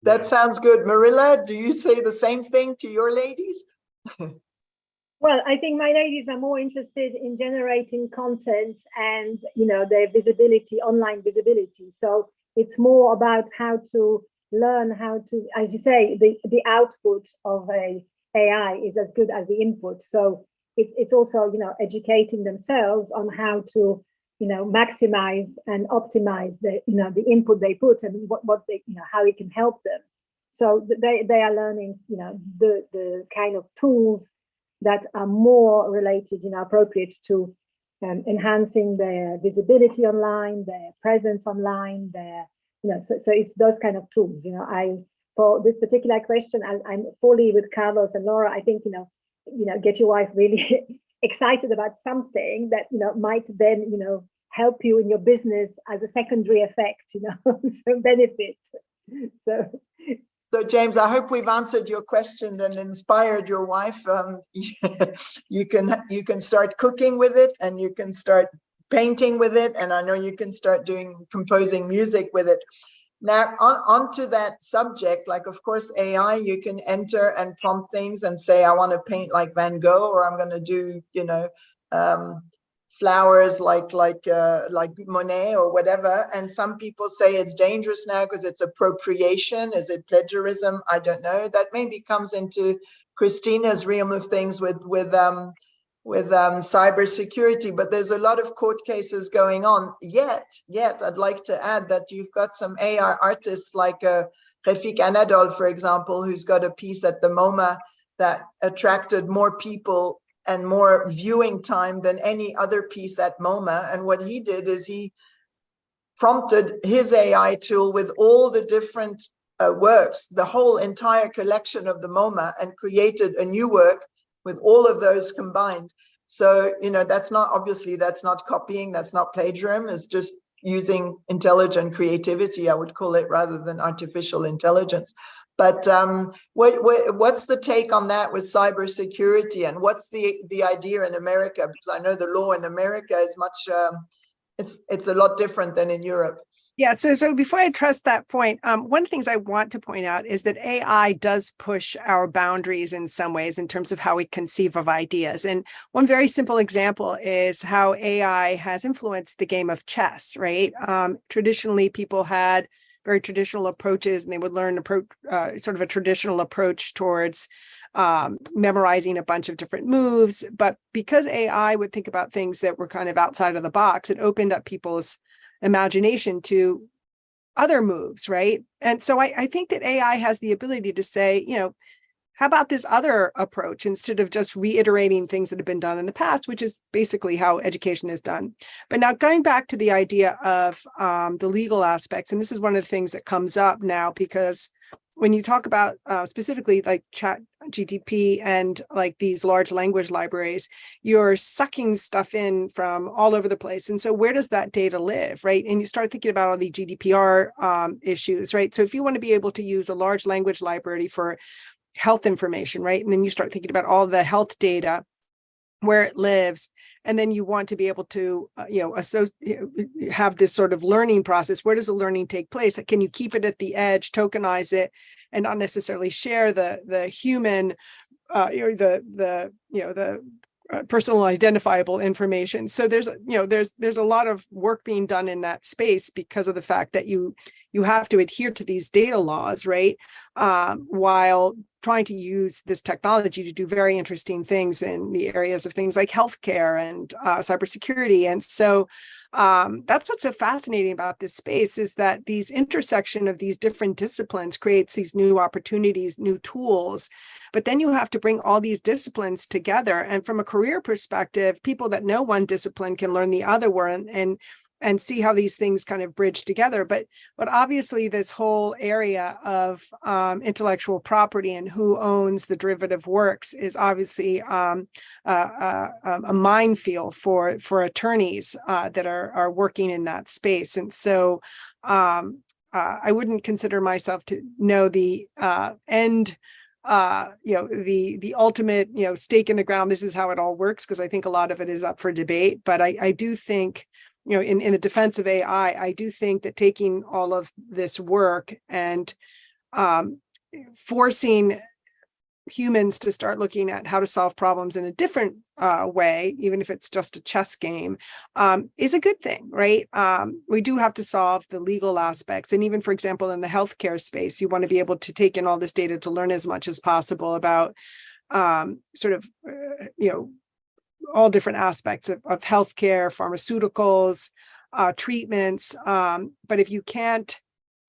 that sounds good. Marilla, do you say the same thing to your ladies? Well, I think my ladies are more interested in generating content and, their visibility, online visibility. So it's more about how to learn how to, as you say, the output of a AI is as good as the input. So it's also, educating themselves on how to, maximize and optimize the input they put and what they, how it can help them. So they are learning, the kind of tools that are more related, appropriate to enhancing their visibility online, their presence online, their so it's those kind of tools. For this particular question, I'm fully with Carlos and Laura. I think get your wife really excited about something that might then help you in your business as a secondary effect, so benefit. So James, I hope we've answered your question and inspired your wife. You can start cooking with it, and you can start painting with it, and I know you can start composing music with it. Now, onto that subject, like, of course, AI, you can enter and prompt things and say, I want to paint like Van Gogh, or I'm going to do, flowers like Monet or whatever. And some people say it's dangerous now because it's appropriation. Is it plagiarism? I don't know. That maybe comes into Christina's realm of things with cybersecurity, but there's a lot of court cases going on. Yet I'd like to add that you've got some AI artists like Refik Anadol, for example, who's got a piece at the MoMA that attracted more people and more viewing time than any other piece at MoMA. And what he did is he prompted his AI tool with all the different works, the whole entire collection of the MoMA, and created a new work with all of those combined. So, that's not copying, that's not plagiarism, it's just using intelligent creativity, I would call it, rather than artificial intelligence. But what's the take on that with cybersecurity, and what's the idea in America? Because I know the law in America is much, it's a lot different than in Europe. Yeah. So before I address that point, one of the things I want to point out is that AI does push our boundaries in some ways in terms of how we conceive of ideas. And one very simple example is how AI has influenced the game of chess, right? Traditionally, people had very traditional approaches, and they would learn sort of a traditional approach towards memorizing a bunch of different moves. But because AI would think about things that were kind of outside of the box, it opened up people's imagination to other moves, right? And so I think that AI has the ability to say, how about this other approach instead of just reiterating things that have been done in the past, which is basically how education is done. But now going back to the idea of the legal aspects, and this is one of the things that comes up now, because when you talk about specifically like Chat GTP and like these large language libraries, you're sucking stuff in from all over the place. And so where does that data live, right? And you start thinking about all the GDPR issues, right? So if you want to be able to use a large language library for health information, right? And then you start thinking about all the health data, where it lives, and then you want to be able to, have this sort of learning process. Where does the learning take place? Can you keep it at the edge, tokenize it, and not necessarily share the human, the personal identifiable information? So there's a lot of work being done in that space because of the fact that you have to adhere to these data laws, right? While trying to use this technology to do very interesting things in the areas of things like healthcare and cybersecurity. And so that's what's so fascinating about this space, is that these intersection of these different disciplines creates these new opportunities, new tools. But then you have to bring all these disciplines together. And from a career perspective, people that know one discipline can learn the other one and see how these things kind of bridge together. But obviously this whole area of intellectual property and who owns the derivative works is obviously a minefield for attorneys that are working in that space. And so I wouldn't consider myself to know the end, the ultimate, stake in the ground. This is how it all works, because I think a lot of it is up for debate. But I do think, in the defense of AI, I do think that taking all of this work and forcing humans to start looking at how to solve problems in a different way, even if it's just a chess game, is a good thing, right? We do have to solve the legal aspects. And even, for example, in the healthcare space, you want to be able to take in all this data to learn as much as possible about all different aspects of healthcare, pharmaceuticals, treatments. But if you can't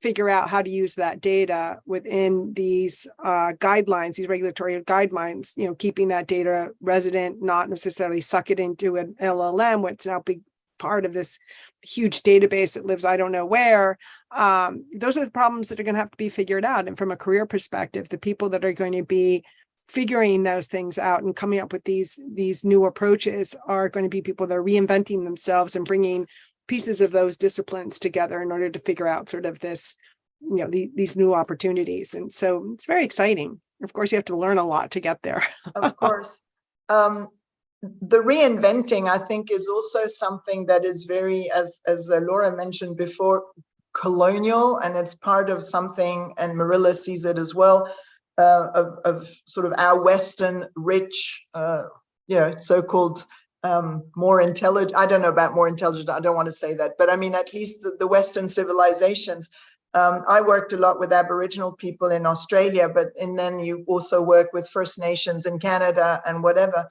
figure out how to use that data within these guidelines, these regulatory guidelines, keeping that data resident, not necessarily suck it into an LLM, which now big part of this huge database that lives I don't know where. Those are the problems that are going to have to be figured out. And from a career perspective, the people that are going to be figuring those things out and coming up with these new approaches are going to be people that are reinventing themselves and bringing pieces of those disciplines together in order to figure out sort of this, these new opportunities. And so it's very exciting. Of course, you have to learn a lot to get there. Of course. The reinventing, I think, is also something that is very, as Laura mentioned before, colonial, and it's part of something, and Marilla sees it as well, of sort of our Western rich, so-called more intelligent. I don't know about more intelligent. I don't want to say that, but I mean, at least the Western civilizations. I worked a lot with Aboriginal people in Australia, and then you also work with First Nations in Canada and whatever.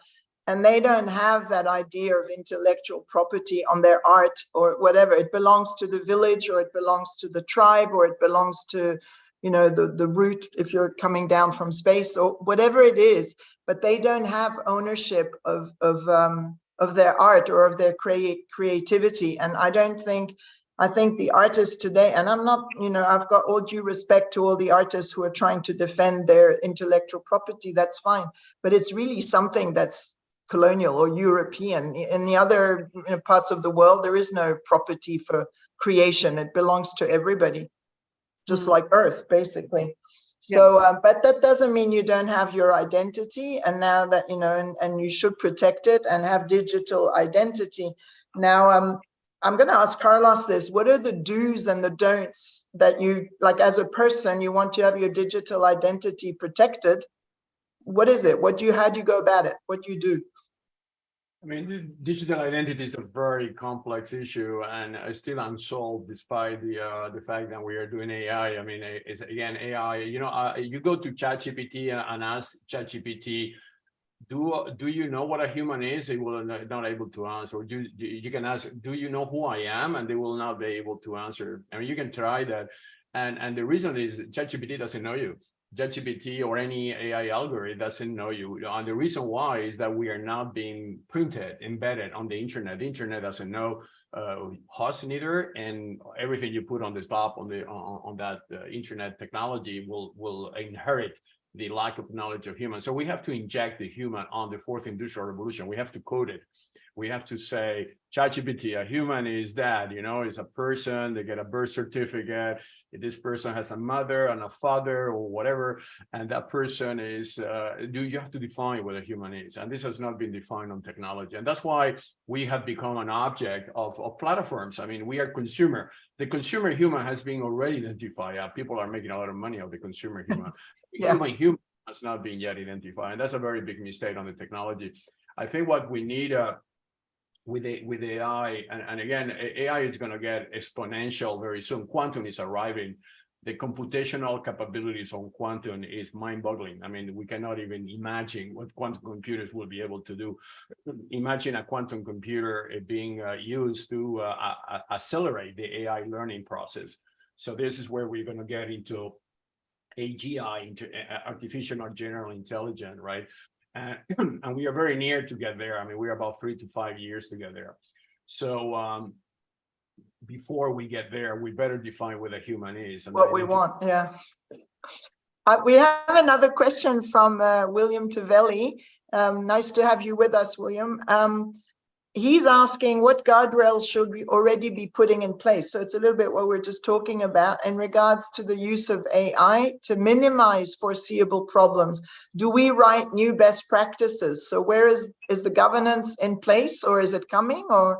And they don't have that idea of intellectual property on their art or whatever. It belongs to the village, or it belongs to the tribe, or it belongs to, the root if you're coming down from space or whatever it is. But they don't have ownership of their art or of their creativity. And I think the artists today, and I'm not, I've got all due respect to all the artists who are trying to defend their intellectual property. That's fine. But it's really something that's colonial or European. In the other parts of the world, there is no property for creation. It belongs to everybody, just like Earth, basically. So, but that doesn't mean you don't have your identity. And now that, and you should protect it and have digital identity. Now, I'm going to ask Carlos this. What are the do's and the don'ts that you, like as a person, you want to have your digital identity protected? What is it? How do you go about it? What do you do? I mean, digital identity is a very complex issue and still unsolved, despite the fact that we are doing AI. I mean, it's, again, AI. You know, you go to ChatGPT and ask ChatGPT, do you know what a human is? They will not able to answer. Or you can ask, do you know who I am? And they will not be able to answer. I mean, you can try that, and the reason is ChatGPT doesn't know you. ChatGPT or any AI algorithm doesn't know you. And the reason why is that we are not being printed, embedded on the internet. The internet doesn't know us neither, and everything you put on the top on that internet technology will inherit the lack of knowledge of humans. So we have to inject the human on the fourth industrial revolution. We have to code it. We have to say, ChatGPT, a human is that, you know, is a person, they get a birth certificate. This person has a mother and a father or whatever. And that person is, you have to define what a human is. And this has not been defined on technology. And that's why we have become an object of platforms. I mean, we are consumer. The consumer human has been already identified. People are making a lot of money of the consumer human. Yeah. Human has not been yet identified. And that's a very big mistake on the technology. I think what we need with AI, and again, AI is going to get exponential very soon. Quantum is arriving. The computational capabilities on quantum is mind-boggling. I mean, we cannot even imagine what quantum computers will be able to do. Imagine a quantum computer being used to accelerate the AI learning process. So this is where we're going to get into AGI, into artificial general intelligence, right? And we are very near to get there. I mean, we're about 3 to 5 years to get there. So before we get there, we better define what a human is. And what we want, yeah. We have another question from William Tavelli. Nice to have you with us, William. He's asking, what guardrails should we already be putting in place? So it's a little bit what we're just talking about in regards to the use of AI to minimize foreseeable problems. Do we write new best practices? So where is the governance in place, or is it coming? Or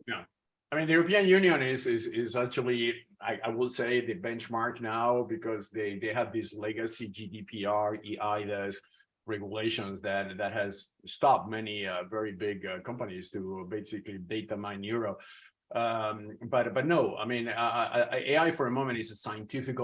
yeah, I mean, the European Union is actually, I will say, the benchmark now, because they have this legacy GDPR, EIDAS regulations that has stopped many very big companies to basically data mine Europe. But no, I mean, AI for a moment is a scientific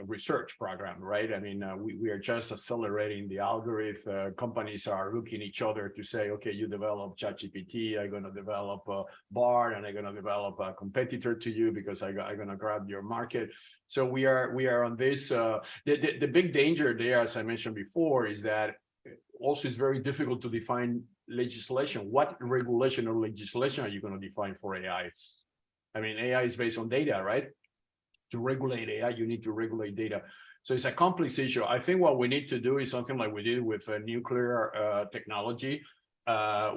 research program, right? I mean, we are just accelerating the algorithm. Companies are looking at each other to say, okay, you develop ChatGPT, I'm going to develop BART, and I'm going to develop a competitor to you because I'm going to grab your market. So we are on this. The big danger there, as I mentioned before, is that also it's very difficult to define legislation. What regulation or legislation are you going to define for AI? I mean, AI is based on data, right? To regulate AI, you need to regulate data. So it's a complex issue. I think what we need to do is something like we did with nuclear technology.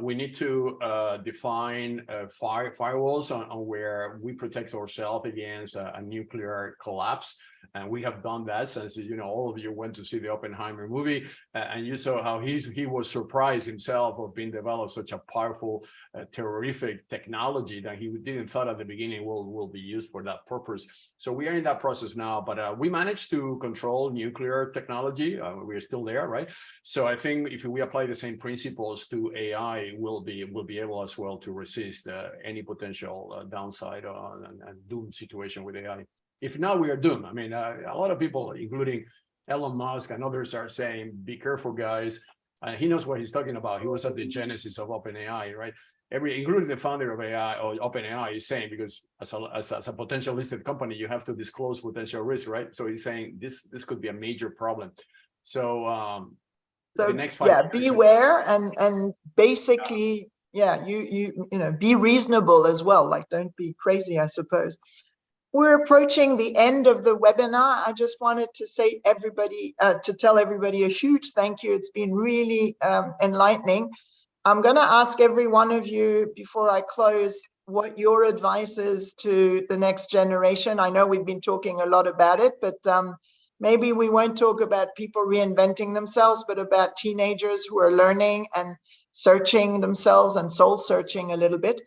We need to define firewalls on where we protect ourselves against a nuclear collapse. And we have done that since, you know, all of you went to see the Oppenheimer movie, and you saw how he was surprised himself of being developed such a powerful, terrific technology that he didn't thought at the beginning will be used for that purpose. So we are in that process now, but we managed to control nuclear technology. We are still there, right? So I think if we apply the same principles to AI, we'll be able as well to resist any potential downside and doom situation with AI. If not, we are doomed. I mean, a lot of people, including Elon Musk and others, are saying, be careful, guys. He knows what he's talking about. He was at the genesis of OpenAI, right? Including the founder of AI or OpenAI is saying, because as a potential listed company, you have to disclose potential risk, right? So he's saying this could be a major problem. So the next 5 years, beware and basically, you know, be reasonable as well. Like, don't be crazy, I suppose. We're approaching the end of the webinar. I just wanted to say to tell everybody a huge thank you. It's been really enlightening. I'm going to ask every one of you before I close what your advice is to the next generation. I know we've been talking a lot about it, but maybe we won't talk about people reinventing themselves, but about teenagers who are learning and searching themselves and soul searching a little bit.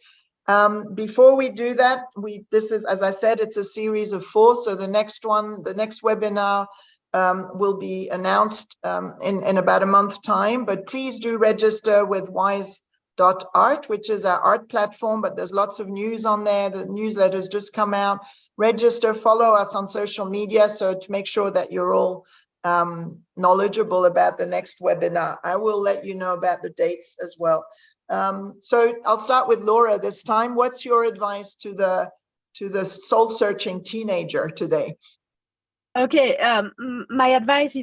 Before we do that, this is, as I said, it's a series of 4. So the next webinar will be announced in about a month's time, but please do register with wise.art, which is our art platform, but there's lots of news on there. The newsletter's just come out. Register, follow us on social media, so to make sure that you're all knowledgeable about the next webinar. I will let you know about the dates as well. So I'll start with Laura this time. What's your advice to the soul-searching teenager today? Okay, my advice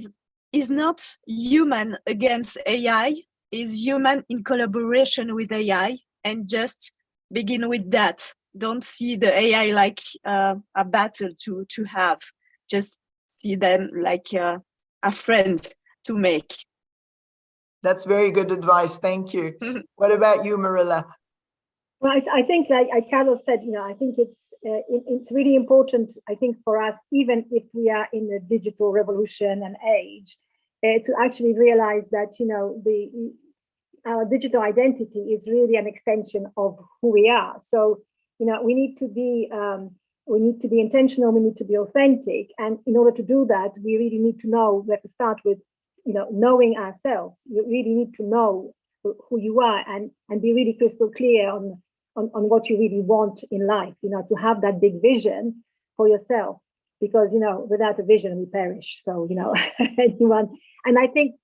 is not human against AI, is human in collaboration with AI, and just begin with that. Don't see the AI like a battle to have. Just see them like a friend to make. That's very good advice. Thank you. What about you, Marilla? Well, I think, like Carlos said, I think it's really important, I think, for us, even if we are in a digital revolution and age, to actually realize that, our digital identity is really an extension of who we are. So, we need to be intentional, we need to be authentic. And in order to do that, we really need to know, we have to start with, knowing ourselves. You really need to know who you are and be really crystal clear on what you really want in life, to have that big vision for yourself, because, without a vision, we perish. So, and I think,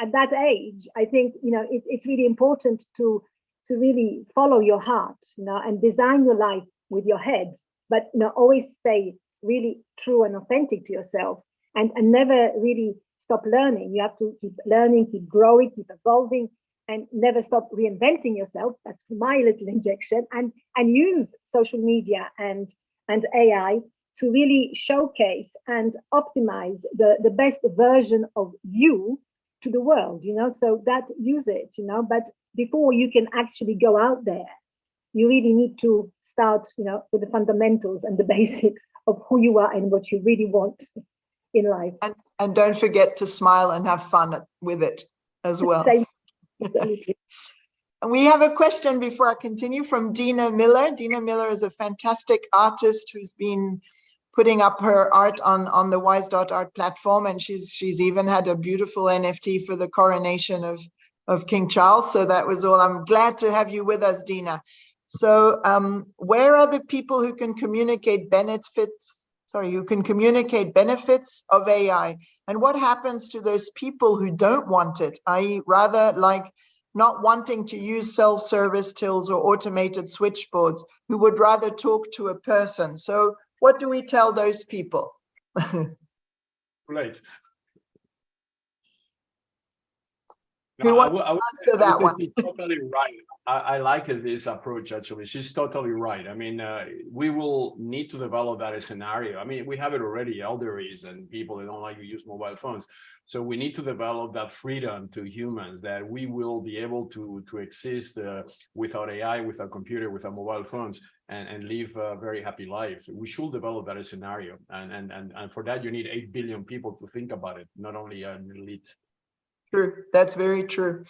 at that age, I think, it's really important to really follow your heart, and design your life with your head, but, always stay really true and authentic to yourself, and never really stop learning. You have to keep learning, keep growing, keep evolving, and never stop reinventing yourself. That's my little injection. And use social media and AI to really showcase and optimize the best version of you to the world, so that use it, but before you can actually go out there, you really need to start, with the fundamentals and the basics of who you are and what you really want in life. And don't forget to smile and have fun with it as well. And we have a question before I continue from Dina Miller. Dina Miller is a fantastic artist who's been putting up her art on the wise.art platform, and she's even had a beautiful NFT for the coronation of King Charles. So that was all. I'm glad to have you with us, Dina. So where are the people who can communicate benefits of AI, and what happens to those people who don't want it, i.e. rather like not wanting to use self-service tills or automated switchboards, who would rather talk to a person? So what do we tell those people? Right. Who No, wants to answer that one? She's totally right. I like this approach, actually. She's totally right. I mean, we will need to develop that scenario. I mean, we have it already, elderlies and people that don't like to use mobile phones. So we need to develop that freedom to humans, that we will be able to exist without AI, without computer, without mobile phones, and live a very happy life. We should develop that scenario. And for that, you need 8 billion people to think about it, not only an elite. True, that's very true.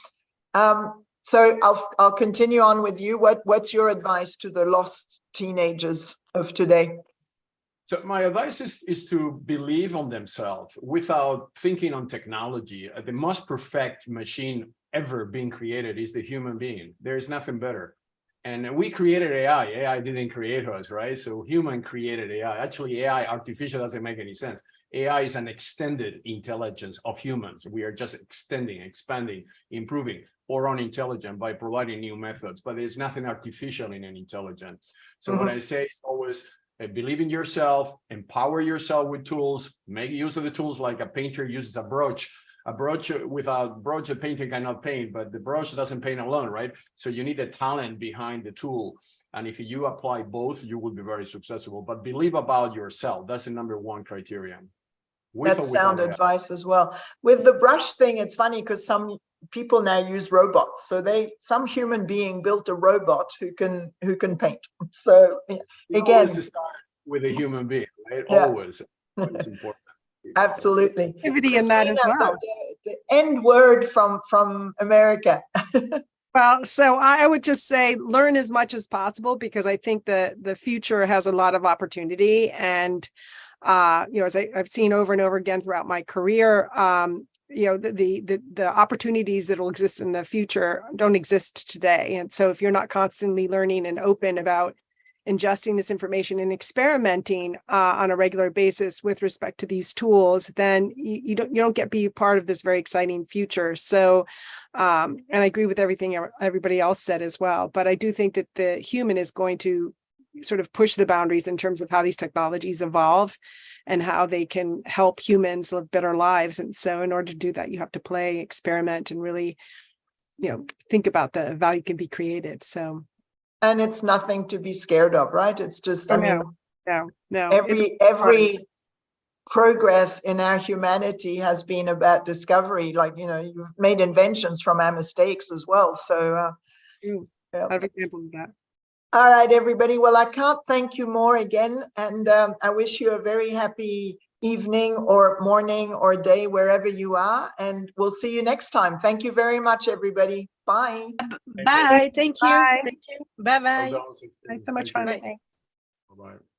So I'll continue on with you. What's your advice to the lost teenagers of today? So my advice is to believe on themselves without thinking on technology. The most perfect machine ever being created is the human being. There is nothing better. And we created AI. AI didn't create us, right? So human created AI. Actually, AI, artificial, doesn't make any sense. AI is an extended intelligence of humans. We are just extending, expanding, improving our own intelligence by providing new methods, but there's nothing artificial in an intelligence. So what I say is always believe in yourself, empower yourself with tools, make use of the tools like a painter uses a brush. A brush, without brush, a painter cannot paint, but the brush doesn't paint alone, right? So you need a talent behind the tool. And if you apply both, you will be very successful. But believe about yourself. That's the #1 criterion. That's sound advice as well. With the brush thing, it's funny because some people now use robots. So some human being built a robot who can paint. So again, always start with a human being, right? Yeah. Always. It's important. Absolutely. In that as well. The end word from America. Well, so I would just say learn as much as possible, because I think the future has a lot of opportunity. And as I've seen over and over again throughout my career, the opportunities that will exist in the future don't exist today. And so if you're not constantly learning and open about ingesting this information and experimenting on a regular basis with respect to these tools, then you don't get be part of this very exciting future. So, and I agree with everything everybody else said as well. But I do think that the human is going to sort of push the boundaries in terms of how these technologies evolve and how they can help humans live better lives. And so in order to do that, you have to play, experiment, and really, think about the value can be created. So. And it's nothing to be scared of, right? It's just, I mean, no. Every progress in our humanity has been about discovery. Like, you've made inventions from our mistakes as well. So, a lot of examples of that. All right, everybody. Well, I can't thank you more again. And I wish you a very happy evening or morning or day, wherever you are. And we'll see you next time. Thank you very much, everybody. Bye. Bye. Thank you. Bye. Thank you. Bye-bye. Thanks so much fun. Thanks. Bye-bye.